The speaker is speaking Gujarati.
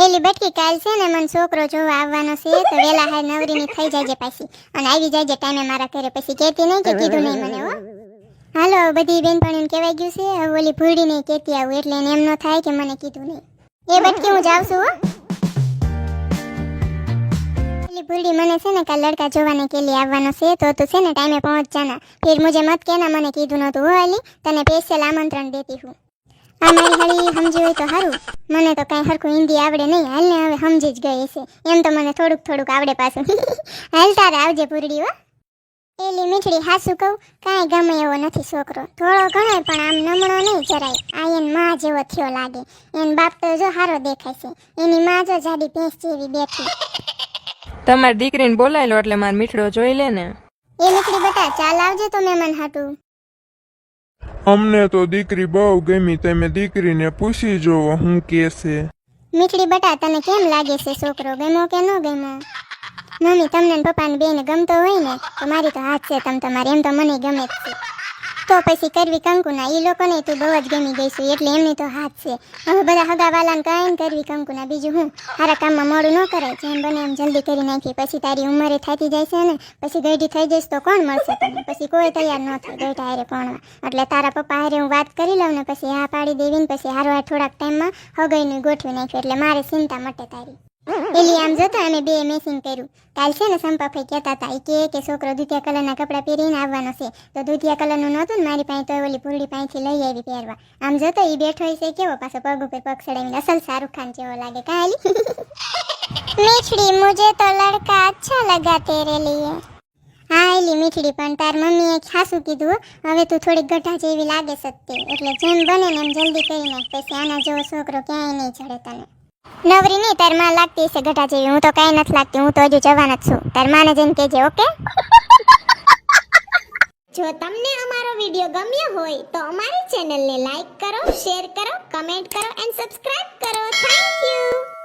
એલી બટકી કાલ છે ને મને છોકરો જોવા આવવાનો છે તો વેલા હાર નવરીની થઈ જાય પાછી અને આવી જાય ટાઈમે મારા ઘરે પછી કહેતી નહીં કે કીધું નહીં મને હો હાલો બધી બેનપણીને કહેવાય ગયું છે હવે ઓલી ભૂડીને કહેતી આવું એટલે એને એમ ન થાય કે મને કીધું નહીં એ બટકી હું જાઉં છું હો એલી ભૂડી મને છે ને કાલ લડકા જોવાને કે लिए આવવાનો છે તો તું છે ને ટાઈમે પહોંચ જાના फिर मुझे मत कहना મને કીધું નતું હો એલી તને સ્પેશિયલ આમંત્રણ દેતી હું આ મારી હારી સમજી હોય તો સારું મને તો કાંઈ હરખું હિન્દી આવડે નહીં હાલ ને હવે સમજી જ ગઈ છે એમ તો મને થોડુંક આવડે પાછું હાલ તારે આવજે પૂરડી હો એલી મીઠડી હાસું કહું કાંઈ ગમે એવો નથી છોકરો થોડો ઘણો પણ આમ નમણો નહીં જરાય આ એન માં જેવો થયો લાગે એન બાપ તો જો હારો દેખાય છે એની માં જો જાડી ભેંસ જેવી બેઠી તમારી દીકરીને બોલાવી લો એટલે માર મીઠડો જોઈ લે ને એ મીઠડી બેટા ચાલ આવજે તો મહેમાન હાટું અમને તો દીકરી બહુ ગમી તમે દીકરીને પૂછી જોવો હું કે છે મીઠડી બેટા તને કેમ લાગે છે છોકરો ગમ્યો કે ન ગમ્યો મમ્મી તમને ને પપ્પાને બેને ગમતો હોય ને તો મારી તો હાથ છે તમ તમારે એમ તો મને ગમે જ છે તો પછી કરવી કંકુના એ લોકોને તું બહુ જ ગમી ગઈશું એટલે એમની તો હાથ છે હવે બધા હગાવાલાને કાંઈ કરવી કંકુના બીજું હું સારા કામમાં મોડું ન કરાય જેમ બને એમ જલ્દી કરી નાખી પછી તારી ઉંમરે થતી જાય છે ને પછી ગઈઢી થઈ જઈશ તો કોણ મળશે તને પછી કોઈ તૈયાર ન થાય ગઈઢા હારે કોણવા એટલે તારા પપ્પા હારે હું વાત કરી લઉં ને પછી હા પાડી દેવીને પછી હારો થોડાક ટાઈમમાં હગાઈનું ગોઠવી નાખ્યું એટલે મારે ચિંતા મટે તારી એલી આમ જોતો અમે બે મેસિંગ કર્યું કાલ છે ને સંપાભાઈ કહેતા હતા કે છોકરો દૂધિયા કલરના કપડાં પહેરીને આવવાનો છે તો દૂધિયા કલરનું નહોતું ને મારી પાસે તો ઓલી પૂરડી પાસેથી લઈ આવી પહેરવા આમ જોતો એ બેઠો છે કેવો પાછો પગ ઉપર પગ ચડાવીને અસલ શાહરુખ ખાન જેવો લાગે કાલી મીઠડી મુझे તો લડકા અચ્છા લગા તેરે લીએ હા એલી મીઠડી પણ તાર મમ્મીએ ખાસું કીધું હવે તું થોડીક ગઢા જેવી લાગે સત્તી એટલે જેમ બને ને એમ જલ્દી કરી નાખ પછી આના જેવો છોકરો ક્યાંય નહીં ચડે તને નવરી નહીં તાર માં લાગતી હશે ગઢા જેવી હું તો કાંઈ નથી લાગતી હું તો હજુ જવાન જ છું તાર માને જઈને કહેજે ઓકે જો તમને અમારો વિડીયો ગમ્યો હોય તો અમારી ચેનલને લાઈક કરો શેર કરો કમેન્ટ કરો એન્ડ સબસ્ક્રાઇબ કરો થેન્ક યુ